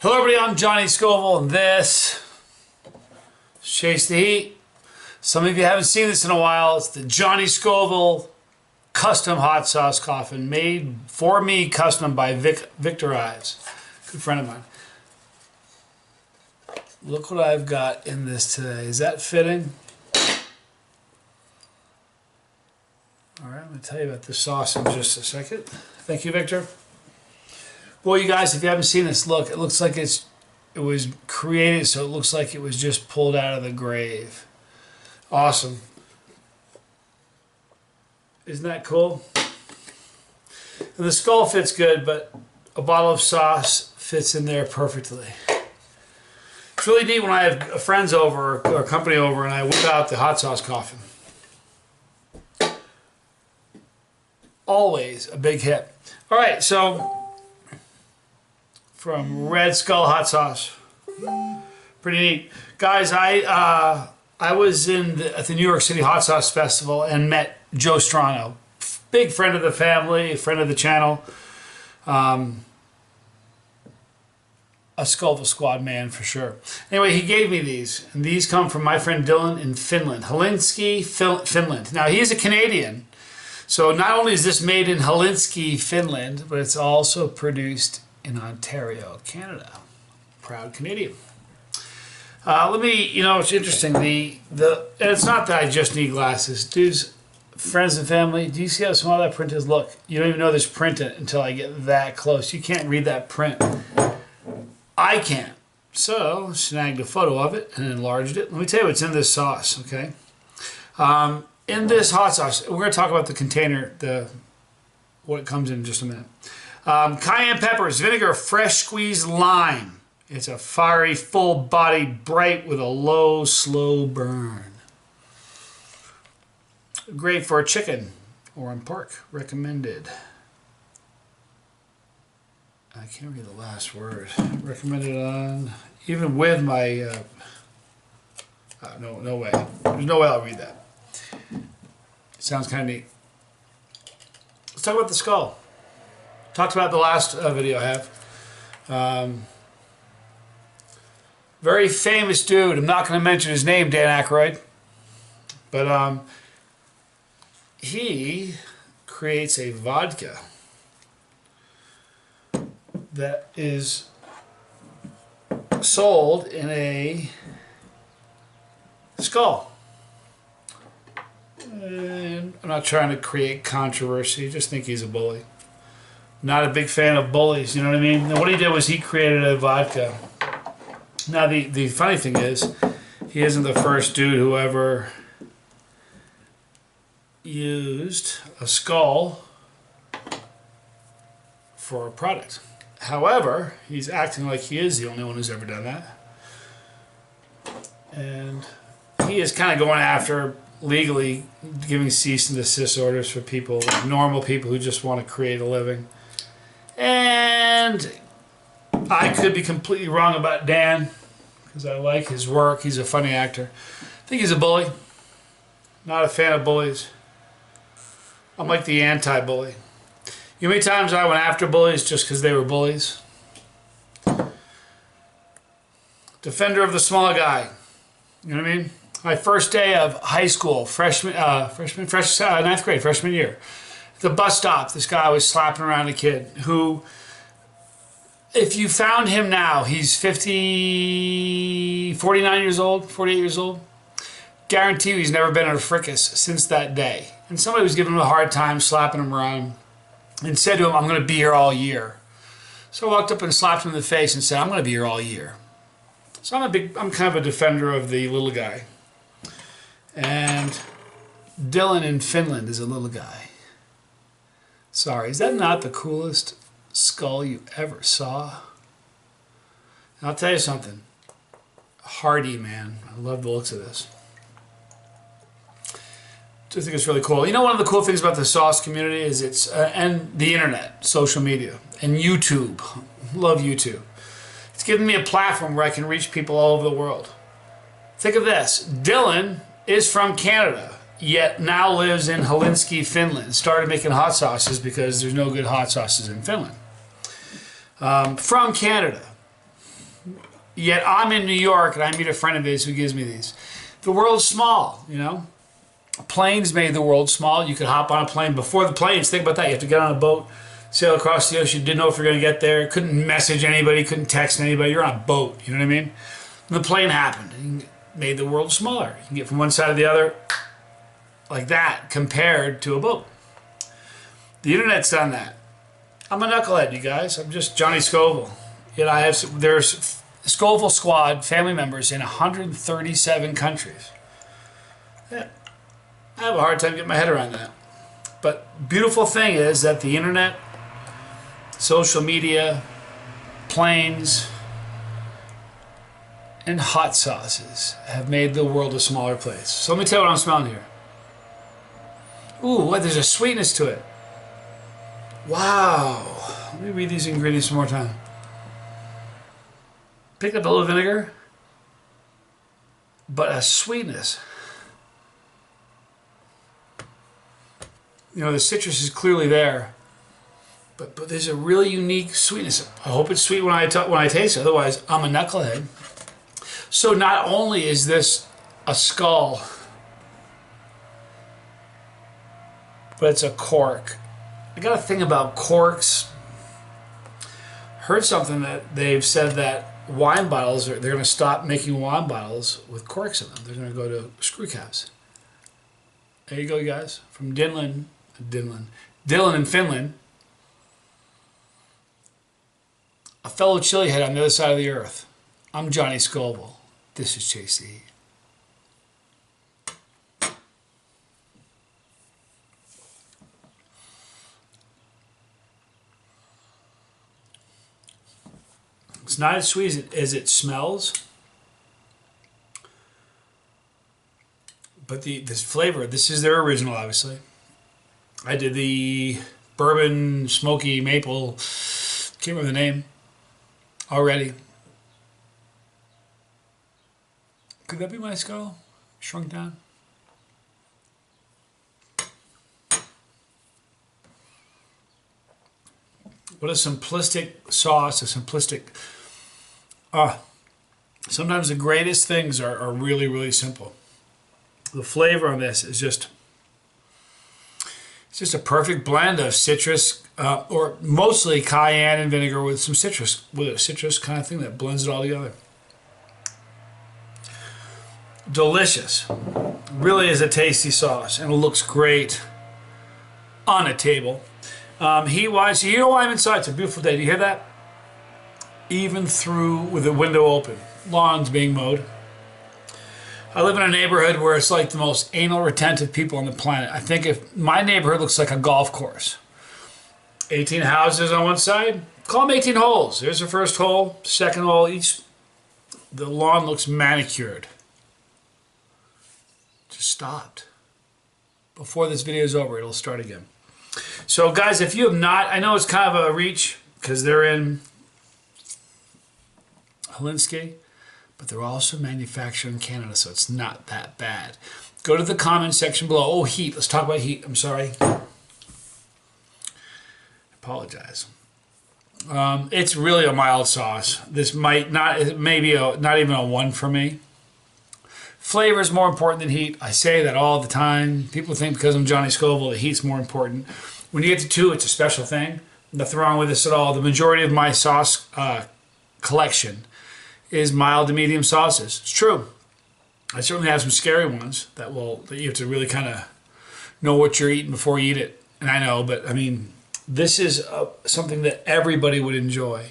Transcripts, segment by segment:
Hello everybody, I'm Johnny Scoville and this is Chase the Heat. Some of you haven't seen this in a while. It's the Johnny Scoville custom hot sauce coffin made for me, custom by Victor Ives, good friend of mine. Look what I've got in this today. Is that fitting? Alright, I'm going to tell you about the sauce in just a second. Thank you, Victor. Well, you guys, if you haven't seen this, look, it looks like it was created so it looks like it was just pulled out of the grave. Awesome. Isn't that cool? And the skull fits good, but a bottle of sauce fits in there perfectly. It's really neat when I have friends over or company over and I whip out the hot sauce coffin. Always a big hit. All right, so from Red Skull Hot Sauce. Pretty neat. Guys, I was at the New York City Hot Sauce Festival and met Joe Strano. Big friend of the family, friend of the channel. A Scoville Squad man for sure. Anyway, he gave me these. And these come from my friend Dylan in Finland. Helsinki, Finland. Now, he's a Canadian. So not only is this made in Helsinki, Finland, but it's also produced in Ontario, Canada. Proud Canadian. It's interesting. And it's not that I just need glasses. Dudes, friends and family, do you see how small that print is? Look, you don't even know there's print in it until I get that close. You can't read that print. I can't. So, snagged a photo of it and enlarged it. Let me tell you what's in this sauce, okay? In this hot sauce, we're going to talk about the container, what it comes in just a minute. Cayenne peppers, vinegar, fresh squeezed lime. It's a fiery, full-bodied, bright with a low, slow burn. Great for chicken or on pork. Recommended. I can't read the last word. Recommended on, even with my, no way. There's no way I'll read that. Sounds kind of neat. Let's talk about the skull. Talked about the last video I have. Very famous dude. I'm not going to mention his name, Dan Aykroyd. But he creates a vodka that is sold in a skull. And I'm not trying to create controversy. I just think he's a bully. Not a big fan of bullies, you know what I mean? And what he did was he created a vodka. Now the funny thing is, he isn't the first dude who ever used a skull for a product. However, he's acting like he is the only one who's ever done that. And he is kind of going after legally giving cease and desist orders for people, normal people who just want to create a living. And I could be completely wrong about Dan because I like his work. He's a funny actor. I think he's a bully. Not a fan of bullies. I'm like the anti-bully. You know how many times I went after bullies just because they were bullies? Defender of the small guy. You know what I mean? My first day of high school, ninth grade, freshman year. At the bus stop, this guy was slapping around a kid who, if you found him now, he's 49 years old, 48 years old. Guarantee you he's never been at a fracas since that day. And somebody was giving him a hard time, slapping him around, and said to him, "I'm going to be here all year." So I walked up and slapped him in the face and said, "I'm going to be here all year." So I'm kind of a defender of the little guy. And Dylan in Finland is a little guy. Sorry, is that not the coolest skull you ever saw? And I'll tell you something. Hardy, man. I love the looks of this. I think it's really cool. You know, one of the cool things about the sauce community is and the internet, social media, and YouTube. Love YouTube. It's given me a platform where I can reach people all over the world. Think of this. Dylan is from Canada, yet now lives in Helsinki, Finland. Started making hot sauces because there's no good hot sauces in Finland. From Canada. Yet I'm in New York and I meet a friend of his who gives me these. The world's small, you know. Planes made the world small. You could hop on a plane. Before the planes, think about that. You have to get on a boat, sail across the ocean. Didn't know if you're going to get there. Couldn't message anybody. Couldn't text anybody. You're on a boat. You know what I mean? And the plane happened. And made the world smaller. You can get from one side to the other like that compared to a boat. The internet's done that. I'm a knucklehead, you guys. I'm just Johnny Scoville. Yet there's Scoville Squad family members in 137 countries. Yeah. I have a hard time getting my head around that. But beautiful thing is that the internet, social media, planes, and hot sauces have made the world a smaller place. So let me tell you what I'm smelling here. Ooh, there's a sweetness to it. Wow. Let me read these ingredients one more time. Picked up a little vinegar, but a sweetness. You know, the citrus is clearly there, but there's a really unique sweetness. I hope it's sweet when I taste it. Otherwise, I'm a knucklehead. So not only is this a skull, but it's a cork. I got a thing about corks. Heard something that they've said that wine bottles they're going to stop making wine bottles with corks in them. They're going to go to screw caps. There you go, you guys. From Dylan in Finland. A fellow chili head on the other side of the earth. I'm Johnny Scoville. This is Chasetheheat. It's not as sweet as it smells, but this flavor, this is their original, obviously. I did the bourbon, smoky, maple, can't remember the name already. Could that be my skull? Shrunk down? What a simplistic sauce, a simplistic... sometimes the greatest things are really, really simple. The flavor on this is just... It's just a perfect blend of citrus, or mostly cayenne and vinegar with some citrus, with a citrus kind of thing that blends it all together. Delicious. Really is a tasty sauce, and it looks great on a table. Heat-wise, you know why I'm inside? It's a beautiful day. Do you hear that? Even through with the window open. Lawns being mowed. I live in a neighborhood where it's like the most anal retentive people on the planet. I think if my neighborhood looks like a golf course. 18 houses on one side. Call them 18 holes. Here's the first hole, second hole. The lawn looks manicured. Just stopped. Before this video is over, it'll start again. So guys, if you have not, I know it's kind of a reach because they're in Helsinki, but they're also manufactured in Canada, so it's not that bad. Go to the comment section below. Oh, heat. Let's talk about heat. I'm sorry. Apologize. It's really a mild sauce. This might not, maybe not even a 1 for me. Flavor is more important than heat. I say that all the time. People think because I'm Johnny Scoville, the heat's more important. When you get to 2, it's a special thing. Nothing wrong with this at all. The majority of my sauce collection is mild to medium sauces. It's true. I certainly have some scary ones that you have to really kind of know what you're eating before you eat it. And I know, but I mean, this is something that everybody would enjoy.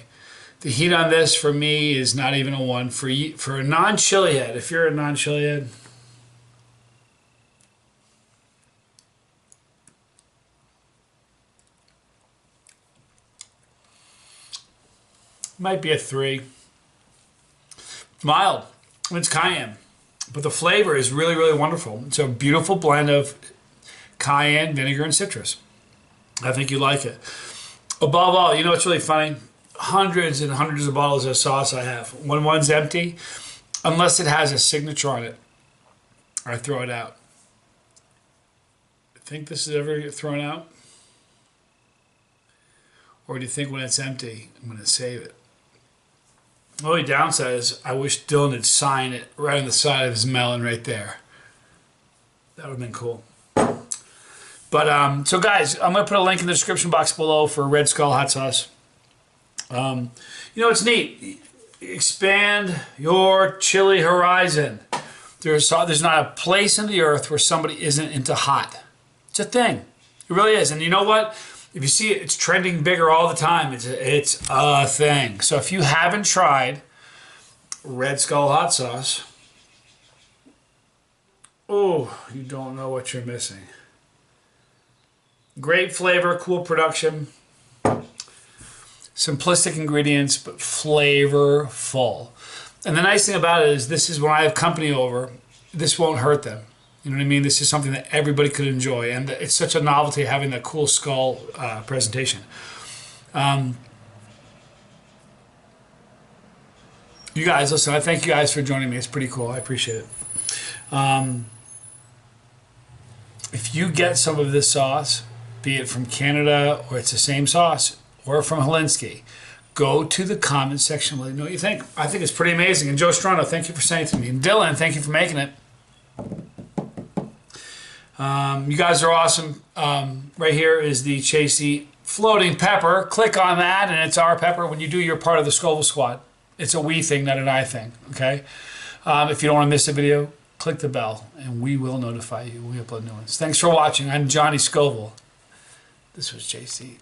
The heat on this for me is not even a 1. For a non-chili head, if you're a non-chili head, might be a 3. It's mild. It's cayenne. But the flavor is really, really wonderful. It's a beautiful blend of cayenne, vinegar, and citrus. I think you like it. Above all, you know what's really funny? Hundreds and hundreds of bottles of sauce I have. When one's empty, unless it has a signature on it, I throw it out. Think this is ever get thrown out? Or do you think when it's empty, I'm going to save it? The only downside is I wish Dylan had signed it right on the side of his melon right there. That would have been cool. But, so guys, I'm going to put a link in the description box below for Red Skull hot sauce. You know, it's neat. Expand your chili horizon. There's not a place in the earth where somebody isn't into hot. It's a thing. It really is. And you know what? If you see it, it's trending bigger all the time. It's a thing. So if you haven't tried Red Skull hot sauce, oh, you don't know what you're missing. Great flavor, cool production, simplistic ingredients, but flavorful. And the nice thing about it is this is when I have company over, this won't hurt them. You know what I mean? This is something that everybody could enjoy. And it's such a novelty having that cool skull presentation. You guys, listen, I thank you guys for joining me. It's pretty cool. I appreciate it. If you get some of this sauce, be it from Canada or it's the same sauce, or from Helsinki, go to the comment section. Let me know what you think. I think it's pretty amazing. And Joe Strano, thank you for saying it to me. And Dylan, thank you for making it. You guys are awesome. Right here is the Chasetheheat floating pepper. Click on that, and it's our pepper. When you do your part of the Scoville squad, it's a we thing, not an I thing. Okay. If you don't want to miss a video, click the bell, and we will notify you when we upload new ones. Thanks for watching. I'm Johnny Scoville. This was Chasetheheat.